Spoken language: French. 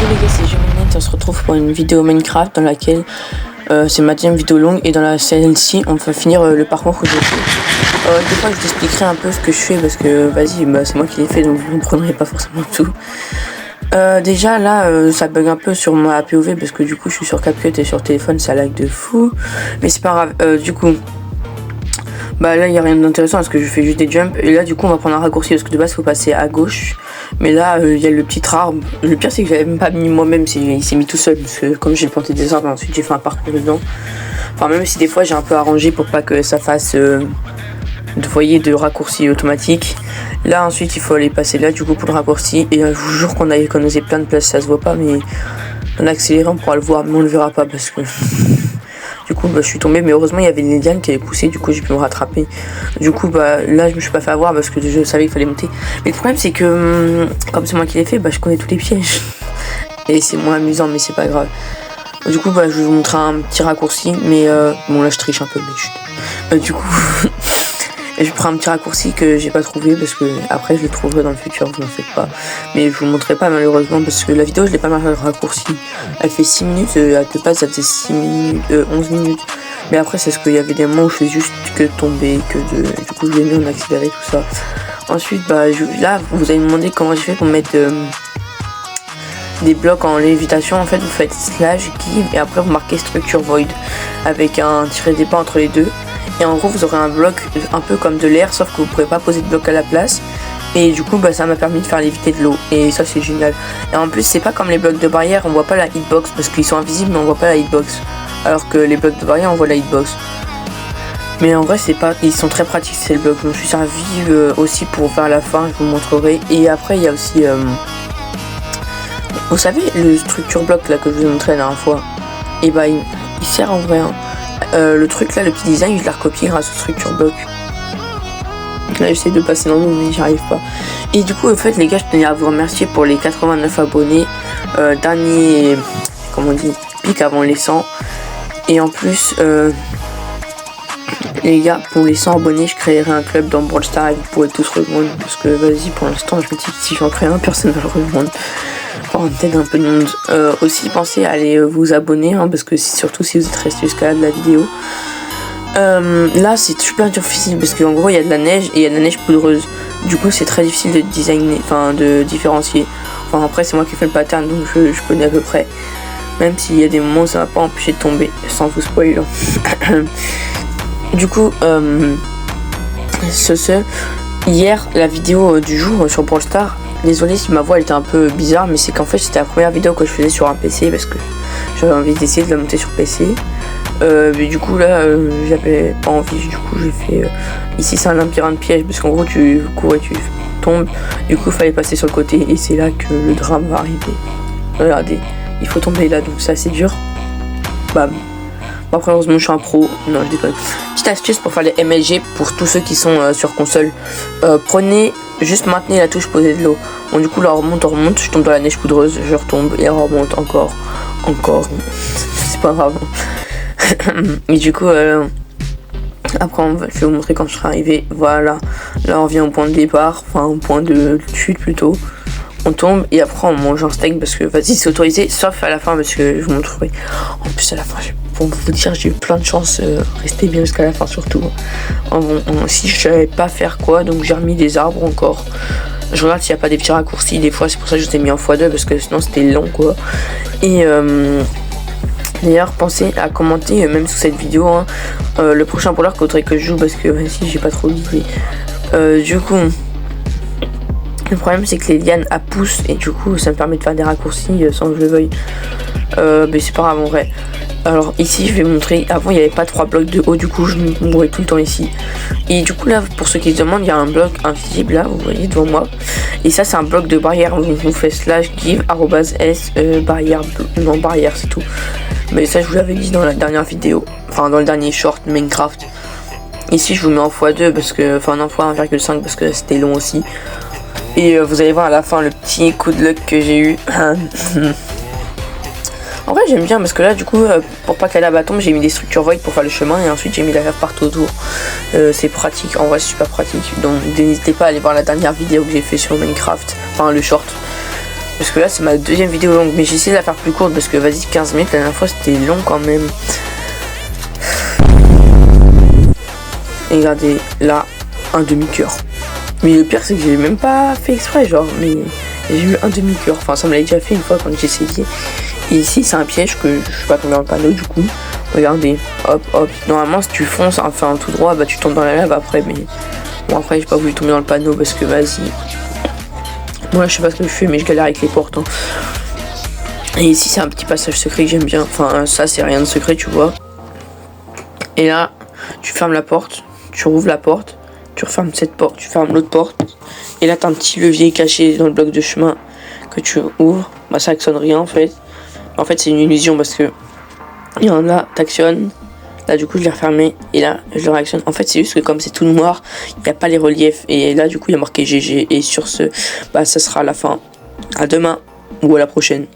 Salut les gars, c'est Gemini, on se retrouve pour une vidéo Minecraft dans laquelle c'est ma deuxième vidéo longue et dans celle-ci on va finir le parcours que j'ai fait. Des fois je t'expliquerai un peu ce que je fais parce que vas-y, c'est moi qui l'ai fait donc vous ne comprendrez pas forcément tout. Déjà là ça bug un peu sur ma POV parce que du coup je suis sur CapCut et sur téléphone ça lag de fou. Mais c'est pas grave, du coup bah là il n'y a rien d'intéressant parce que je fais juste des jumps. Et là du coup on va prendre un raccourci parce que de base il faut passer à gauche. Mais là il y a le petit arbre. Le pire c'est que j'avais même pas mis moi-même, il s'est mis tout seul. Parce que comme j'ai planté des arbres ensuite j'ai fait un parcours dedans. Enfin même si des fois j'ai un peu arrangé pour pas que ça fasse de raccourci automatique. Là ensuite il faut aller passer là du coup pour le raccourci. Et je vous jure qu'on a économisé plein de place, ça se voit pas mais en accélérant on pourra le voir mais on le verra pas parce que du coup je suis tombé, mais heureusement il y avait une liane qui avait poussé, du coup j'ai pu me rattraper. Du coup là je me suis pas fait avoir parce que je savais qu'il fallait monter. Mais le problème c'est que comme c'est moi qui l'ai fait, je connais tous les pièges. Et c'est moins amusant mais c'est pas grave. Du coup je vais vous montrer un petit raccourci, mais bon là je triche un peu mais chut. Du coup je prends un petit raccourci que j'ai pas trouvé parce que après je le trouverai dans le futur, vous n'en faites pas. Mais je vous montrerai pas malheureusement parce que la vidéo je l'ai pas mal raccourci. Elle fait 6 minutes, à deux pas ça faisait 6 minutes, 11 minutes. Mais après c'est ce qu'il y avait des moments où je fais juste que tomber, du coup je l'ai mis en accéléré tout ça. Ensuite là vous allez me demander comment j'ai fait pour mettre des blocs en lévitation. En fait vous faites /give et après vous marquez structure void avec un tiret d'épée entre les deux. Et en gros vous aurez un bloc un peu comme de l'air, sauf que vous pourrez pas poser de bloc à la place. Et du coup ça m'a permis de faire léviter de l'eau. Et ça c'est génial. Et en plus c'est pas comme les blocs de barrière, on voit pas la hitbox parce qu'ils sont invisibles mais on voit pas la hitbox. Alors que les blocs de barrière on voit la hitbox. Mais en vrai ils sont très pratiques ces blocs. Je me suis servi aussi pour faire la fin, je vous montrerai. Et après il y a aussi vous savez le structure bloc là que je vous ai montré la dernière fois. Et il sert en vrai hein. Le truc là, le petit design, je l'ai recopié grâce au structure bloc. Là j'essaie de passer dans l'eau mais j'y arrive pas. Et du coup en fait les gars je tenais à vous remercier pour les 89 abonnés. Dernier, comment on dit, pic avant les 100. Et en plus les gars pour les 100 abonnés je créerai un club dans Brawl Stars et vous pourrez tous rejoindre. Parce que vas-y pour l'instant je me dis que si j'en crée un personne va le rejoindre. Enfin, peut-être un peu de monde. Aussi pensez à aller vous abonner hein, parce que surtout si vous êtes resté jusqu'à là de la vidéo. Là c'est super difficile parce qu'en gros il y a de la neige et il y a de la neige poudreuse. Du coup c'est très difficile de designer, enfin de différencier. Enfin après c'est moi qui fais le pattern donc je connais à peu près. Même s'il y a des moments où ça m'a pas empêché de tomber sans vous spoiler. Du coup hier la vidéo du jour sur Brawl Stars. Désolé si ma voix elle était un peu bizarre mais c'est qu'en fait c'était la première vidéo que je faisais sur un PC parce que j'avais envie d'essayer de la monter sur PC. Mais du coup là j'avais pas envie, du coup j'ai fait ici c'est un labyrinthe piège parce qu'en gros tu cours et tu tombes. Du coup il fallait passer sur le côté et c'est là que le drame va arriver. Regardez, il faut tomber là donc c'est assez dur. Bam. Bon, après heureusement je suis un pro, non je déconne. Petite astuce pour faire les MLG pour tous ceux qui sont sur console. Juste maintenez la touche poser de l'eau. Bon du coup là on remonte, je tombe dans la neige poudreuse, je retombe et on remonte encore. C'est pas grave. Et du coup après je vais vous montrer quand je serai arrivé. Voilà, là on vient au point de départ, enfin au point de chute plutôt. On tombe et après on mange un steak parce que vas-y c'est autorisé sauf à la fin parce que je vous montrerai. En plus à la fin pour vous dire j'ai eu plein de chance, restez bien jusqu'à la fin surtout. Si je savais pas faire quoi donc j'ai remis des arbres encore. Je regarde s'il n'y a pas des petits raccourcis des fois, c'est pour ça que je les ai mis en x2 parce que sinon c'était long quoi. Et d'ailleurs pensez à commenter même sous cette vidéo hein, le prochain brawler qu'il faudrait que je joue parce que si j'ai pas trop d'idées. Du coup le problème c'est que les lianes poussent et du coup ça me permet de faire des raccourcis sans que je le veuille. Mais c'est pas grave en vrai. Alors ici je vais montrer, avant il n'y avait pas 3 blocs de haut, du coup je me mourais tout le temps ici. Et du coup là pour ceux qui se demandent il y a un bloc invisible là, vous voyez devant moi. Et ça c'est un bloc de barrière, vous faites /give @s barrière, non barrière c'est tout. Mais ça je vous l'avais dit dans la dernière vidéo, enfin dans le dernier short Minecraft. Ici je vous mets en x2 parce que, enfin en x1,5 parce que c'était long aussi. Et vous allez voir à la fin le petit coup de luck que j'ai eu. En vrai j'aime bien parce que là du coup pour pas qu'elle tombe j'ai mis des structures void pour faire le chemin et ensuite j'ai mis la lave partout autour. C'est pratique, en vrai c'est super pratique. Donc n'hésitez pas à aller voir la dernière vidéo que j'ai fait sur Minecraft, enfin le short. Parce que là c'est ma deuxième vidéo longue, mais j'essaie de la faire plus courte parce que vas-y 15 minutes, la dernière fois c'était long quand même. Et regardez là, un demi-cœur. Mais le pire c'est que j'ai même pas fait exprès genre, mais j'ai eu un demi-cœur. Enfin ça me l'avait déjà fait une fois quand j'ai essayé. Et ici c'est un piège que je suis pas tombé dans le panneau du coup. Regardez, hop hop. Normalement si tu fonces, enfin tout droit, bah tu tombes dans la lave après. Mais bon après j'ai pas voulu tomber dans le panneau parce que vas-y. Moi je sais pas ce que je fais mais je galère avec les portes. Hein. Et ici c'est un petit passage secret que j'aime bien. Enfin ça c'est rien de secret tu vois. Et là tu fermes la porte, tu rouvres la porte, tu refermes cette porte, tu fermes l'autre porte. Et là t'as un petit levier caché dans le bloc de chemin que tu ouvres. Bah ça actionne rien en fait. En fait c'est une illusion parce que il y en a, t'actionnes. Là du coup je l'ai refermé et là je le réactionne. En fait c'est juste que comme c'est tout noir, il n'y a pas les reliefs. Et là du coup il y a marqué GG. Et sur ce, bah ça sera la fin. À demain ou à la prochaine.